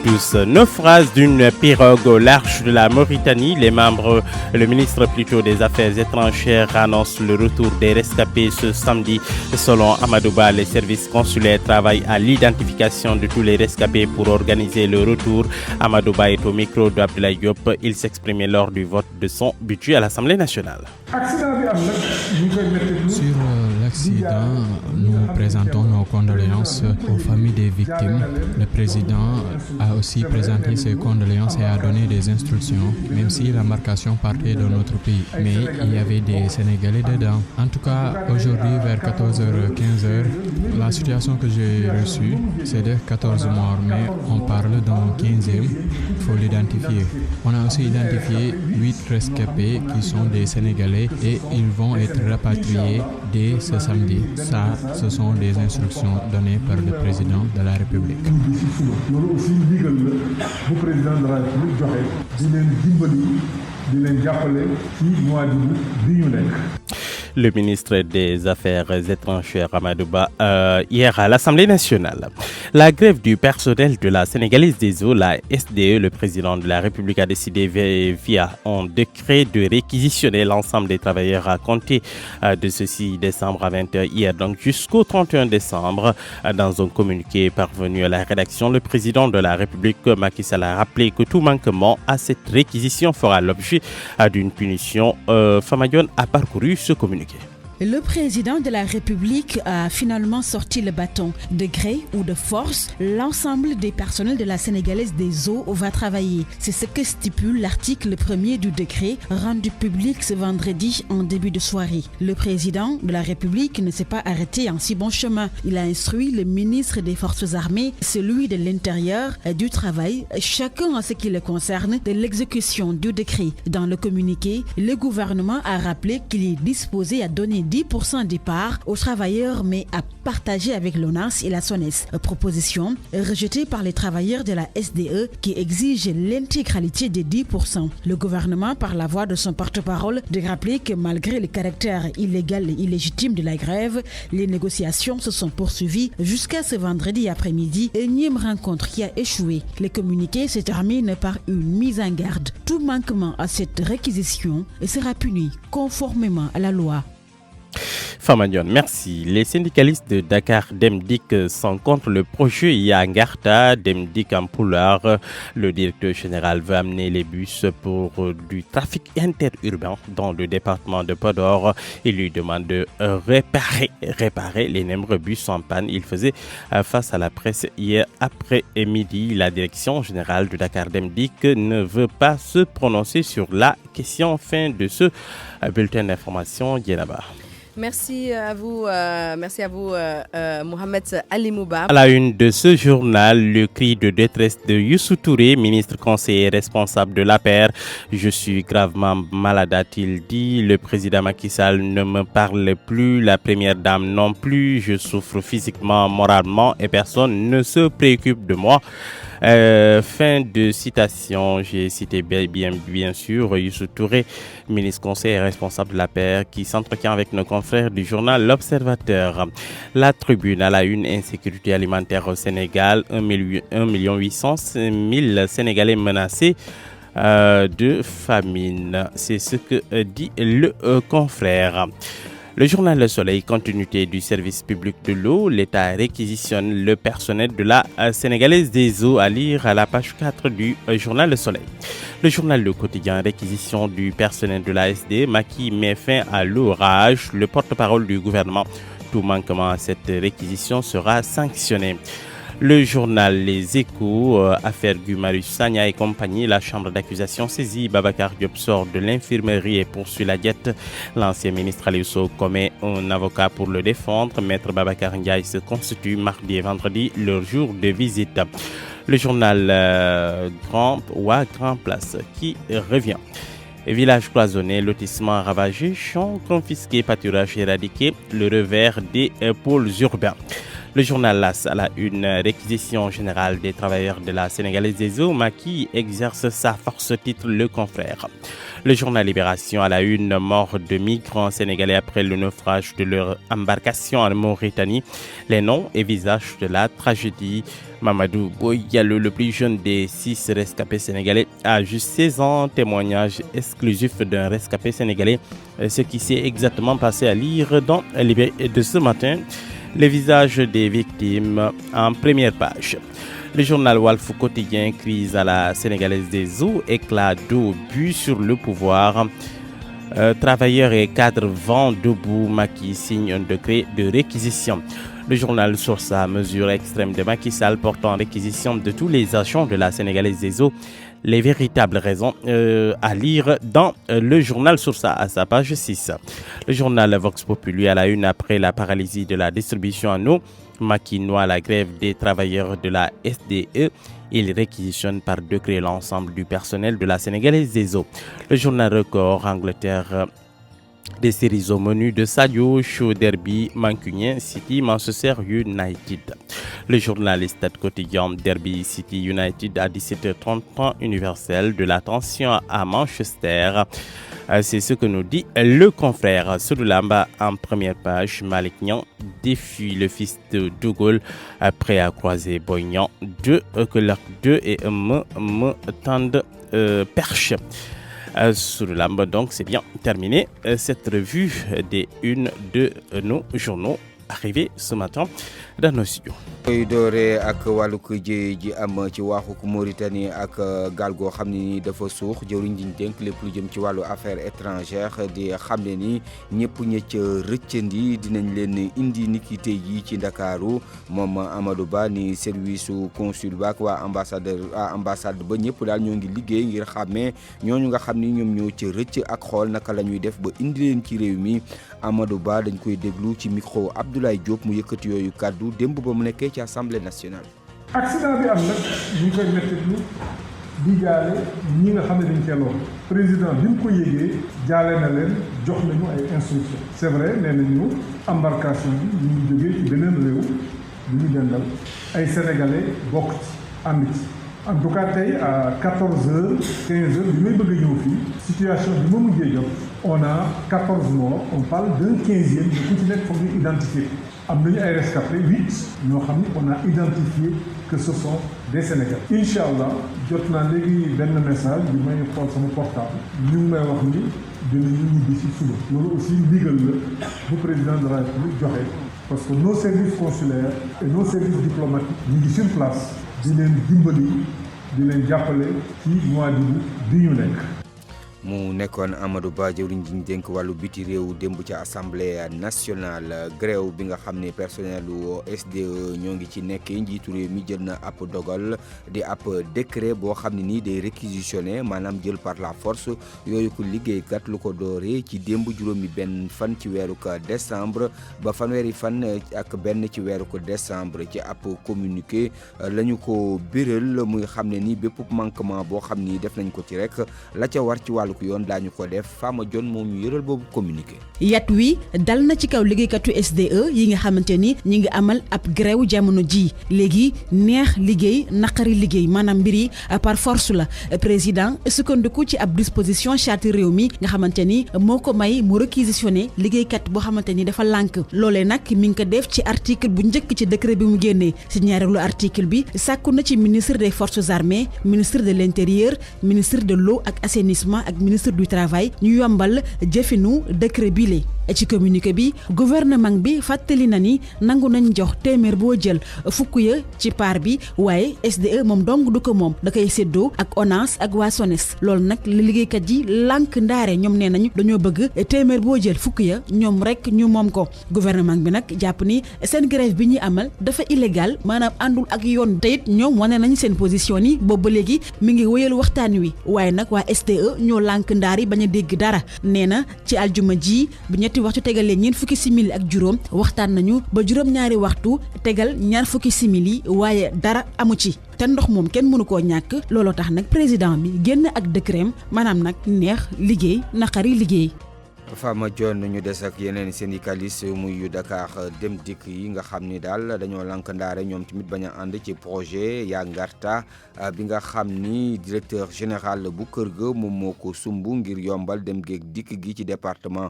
tous. Naufrage d'une pirogue au large de la Mauritanie. Le ministre plutôt des Affaires étrangères annonce le retour des rescapés ce samedi. Selon Amadouba, les services consulaires travaillent à l'identification de tous les rescapés pour organiser le retour. Amadouba est au micro d'Abdoulaye Diop. Il s'exprimait lors du vote de son budget à l'Assemblée nationale. Sur l'accident, nous présentons nos condoléances aux familles des victimes. Le président a aussi présenté ses condoléances et a donné des instructions, même si l'embarcation partait de notre pays. Mais il y avait des Sénégalais dedans. En tout cas, aujourd'hui, vers 14h-15h, la situation que j'ai reçue, c'est de 14 morts, mais on parle d'un 15e. Il faut l'identifier. On a aussi identifié 8 rescapés qui sont des Sénégalais et ils vont être rapatriés dès ce samedi. Ça, ce sont des instructions données par le président de la République. Le ministre des Affaires étrangères Amadouba hier à l'Assemblée nationale. La grève du personnel de la Sénégalaise des eaux, la SDE, le président de la République a décidé via un décret de réquisitionner l'ensemble des travailleurs à compter de ce 6 décembre à 20h hier, donc jusqu'au 31 décembre. Dans un communiqué parvenu à la rédaction, le président de la République, Macky Sall, a rappelé que tout manquement à cette réquisition fera l'objet d'une punition. Famayon a parcouru ce communiqué. Le président de la République a finalement sorti le bâton. De gré ou de force, l'ensemble des personnels de la Sénégalaise des eaux va travailler. C'est ce que stipule l'article 1er du décret rendu public ce vendredi en début de soirée. Le président de la République ne s'est pas arrêté en si bon chemin. Il a instruit le ministre des Forces armées, celui de l'Intérieur et du Travail, chacun en ce qui le concerne, de l'exécution du décret. Dans le communiqué, le gouvernement a rappelé qu'il est disposé à donner 10% des parts aux travailleurs, mais à partager avec l'ONAS et la SONES. Proposition rejetée par les travailleurs de la SDE qui exigent l'intégralité des 10%. Le gouvernement, par la voix de son porte-parole, de rappeler que malgré le caractère illégal et illégitime de la grève, les négociations se sont poursuivies jusqu'à ce vendredi après-midi, énième rencontre qui a échoué. Le communiqué se termine par une mise en garde. Tout manquement à cette réquisition sera puni conformément à la loi. Famagnon, merci. Les syndicalistes de Dakar Demdik sont contre le projet Yangarta Demdik en Poulard. Le directeur général veut amener les bus pour du trafic interurbain dans le département de Podor. Il lui demande de réparer les nombreux bus en panne. Il faisait face à la presse hier après-midi. La direction générale de Dakar Demdik ne veut pas se prononcer sur la question. Fin de ce bulletin d'information. Yenaba. Merci à vous, Mohamed Ali Mouba. À la une de ce journal, le cri de détresse de Youssou Touré, ministre conseiller responsable de l'APR. Je suis gravement malade, a-t-il dit. Le président Macky Sall ne me parle plus, la première dame non plus. Je souffre physiquement, moralement et personne ne se préoccupe de moi. Fin de citation. J'ai cité bien sûr Youssou Touré, ministre conseiller responsable de l'APR, qui s'entretient avec nos confrères du journal L'Observateur. La Tribune à la une, insécurité alimentaire au Sénégal, 1,8 million Sénégalais menacés de famine. C'est ce que dit le confrère. Le journal Le Soleil, continuité du service public de l'eau, l'État réquisitionne le personnel de la Sénégalaise des eaux, à lire à la page 4 du journal Le Soleil. Le journal Le Quotidien, réquisition du personnel de la SD, Macky met fin à l'orage. Le porte-parole du gouvernement, tout manquement à cette réquisition sera sanctionné. Le journal Les Échos, affaire Guy-Marius Sagna et compagnie, la chambre d'accusation saisit Babacar Diop sort de l'infirmerie et poursuit la diète. L'ancien ministre Aliou Sow commet un avocat pour le défendre. Maître Babacar Ndiaye se constitue mardi et vendredi leur jour de visite. Le journal Grand Place qui revient. Village cloisonné, lotissement ravagé, champs confisqués, pâturage éradiqué, le revers des pôles urbains. Le journal LAS à la une, réquisition générale des travailleurs de la Sénégalaise des eaux, Macky exerce sa force, titre le confrère. Le journal Libération à la une, mort de migrants sénégalais après le naufrage de leur embarcation en Mauritanie. Les noms et visages de la tragédie Mamadou Boyalo, le plus jeune des 6 rescapés sénégalais, a juste 16 ans. Témoignage exclusif d'un rescapé sénégalais. Ce qui s'est exactement passé à lire dans Libé de ce matin. Les visages des victimes en première page. Le journal Walf Quotidien, crise à la sénégalaise des eaux, éclat d'obus sur le pouvoir. Travailleurs et cadres vent debout, Macky signe un décret de réquisition. Le journal Source A, mesure extrême de Macky Sall portant réquisition de tous les agents de la sénégalaise des eaux. Les véritables raisons à lire dans le journal Source A à sa page 6. Le journal Vox Populi à la une après la paralysie de la distribution en eau. Macky noie la grève des travailleurs de la SDE. Il réquisitionne par décret l'ensemble du personnel de la sénégalaise des eaux. Le journal Record, Angleterre, des séries au menu de Sadio, Show Derby, Mancunien, City, Manchester United. Le journal Stade Quotidien, Derby City United à 17h30, temps universel de la tension à Manchester. C'est ce que nous dit le confrère Soudoulamba en première page. Malick Niang défie le fils de Dougal prêt à croiser Boignan. Que leurs deux et me tendent perche. Soudoulamba, donc c'est bien terminé cette revue des unes de nos journaux arrivé ce matin dans nos studios. koy doore ak wàllu jéey ji am ci waaxuk Mauritanie ak gaal goo xam ne ni dafa suux jëwriñ ji ñu dénk lépp lu jëm ci wàllu affaires étrangères di xam ne ni ñëpp ña ca rëccandi dinañ leen indi niki tey jii ci Ndakaaru moom Amadou Ba ni service consul ba ak waa ambassade ba ñëpp daal ñoo ngi liggéey ngir xàmmee ñooñu nga xam ni ñoom ñoo ca rëcc ak xool naka la ñuy def ba indi leen ci réew mi. Amadou Ba dañ koy déglu ci micro Abdoulaye Diop mu yëkkati yooyu kàddu démb ba mu nekkee ci assemblée nationale. accident bi am nag ñu ngi koy mettitlu di jaale ñi nga xam ne dañ cee lool président bi mu ko yégee jaale na leen jox nañu ay instructions. c'est vrai nee nañu embarcation bi ñu ngi jógee ci beneen réew bu ñu dendal ay sénégalais bokk ci ànd ci. en tout cas tey à 14h 15h bi may bëgg a ñëw fii situation bi ma mujjee jot on a 14 morts on parle d'un 15e de ku ci nekk foog ñu identifier am nañu ay rescapés 8 ñoo xam ni on a identifié que ce sont des Sénégalais. incha allah jot naa léegi benn message bi may xool sama portable ñu ngi may wax ni dinañu ñibbi si suba loolu aussi ndigal la bu président de la République joxe parce que nos services consulaires et nos services diplomatiques ñu ngi sur place. di leen dimbali di leen jàppale ci mois d'août bi ñu nekk. mu nekkoon Amadou Ba jëwriñ ji ñu dénk wàllu biti réew démb ci assemblée nationale grève bi nga xam ne personnel u SDE ñoo ngi ci nekkee njiitu réew mi jël na ab dogal di ab décret boo xam ne nii day réquisitionné maanaam jël par la force yooyu ko liggéeykat lu ko dooree ci démb juróomi benn fan ci weeru ko décembre ba fanweeri fan ak benn ci weeru ko décembre ci ab communiqué la ñu ko biral muy xam ne ni bépp manquement boo xam ni def nañ ko ci rek la ca war ci wàllu yoon daañu ko def Fama Jon moom ñu yëral boobu communiqué. yat wi dal na ci kaw liggéeykatu SDE yi nga xamante ni ñi ngi amal ab grève jamono ji léegi neex liggéey naqari liggéey maanaam mbir yi par force la président sukkandiku ci ab disposition charte réew mi nga xamante ni moo ko may mu réquisitionné liggéeykat boo xamante ni dafa lànk loolee nag mi ngi ko def ci article bu njëkk ci décret bi mu génnee si ñaareelu article bi sàkku na ci ministre des forces armées ministre de l'intérieur ministre de l'eau ak assainissement ak ministre du travail ñu yombal jëfinu décret bi le ci communiqué bi gouvernement bi fàttali na ni nangu nañ jox téeméer boo jël fukk ya ci part bi waaye SDE moom dong du ko moom da koy séddoo ak ONAS ak waa SONES loolu nag li liggéeykat yi lànk ndaare ñoom nee nañu dañoo bëgg téeméer boo jël fukk ya ñoom rek ñu moom ko gouvernement bi nag jàpp ni seen grève bi ñuy amal dafa illégal maanaam àndul ak yoon te it ñoom wane nañ seen position yi boobu ba léegi mi ngi wéyal waxtaan wi waaye nag waa SDE ñoo lànk ndaar yi bañ a dégg dara nee na ci aljuma ji bi ñetti waxtu tegalee ñeent fukki simili ak juróom waxtaan nañu ba juróom-ñaari waxtu tegal ñaar fukki simili waaye dara amu ci te ndox moom kenn mënu koo ñàkk looloo tax nag président bi génn ak décret maanaam nag neex liggéey naqari liggéey. Fama Dione ñu des ak yeneen syndicaliste muy yu Dakar Dem Dikk yi nga xam ni daal dañoo lank ndaare ñoom tamit bañ a ànd ci projet yaa ngarta bi nga xam ni directeur général bu kër ga moom moo ko sumb ngir yombal dem géeg dikk gi ci département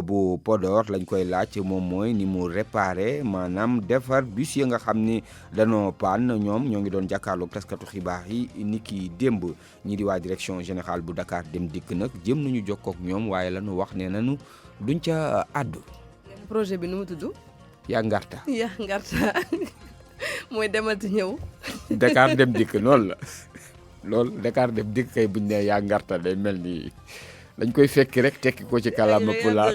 bu Podor lañ koy laaj moom mooy ni mu réparé maanaam defar bus yi nga xam ni dañoo paan ñoom ñoo ngi doon jàkkaarloog taskatu xibaar yi ni ki démb ñi di waa direction générale bu Dakar Dem Dikk nag jëm nañu jokkoo ak ñoom waaye lañu wax ne nañu duñ ca àddu. projet bi nu mu tudd. yaa ngarta mooy demal ti ñëw. Dakar Dem Dikk noonu la loolu Dakar Dem Dikk kay buñ ne yaa ngarta day mel ni dañ koy fekki rek tekki ko ci kàllaama pulaar.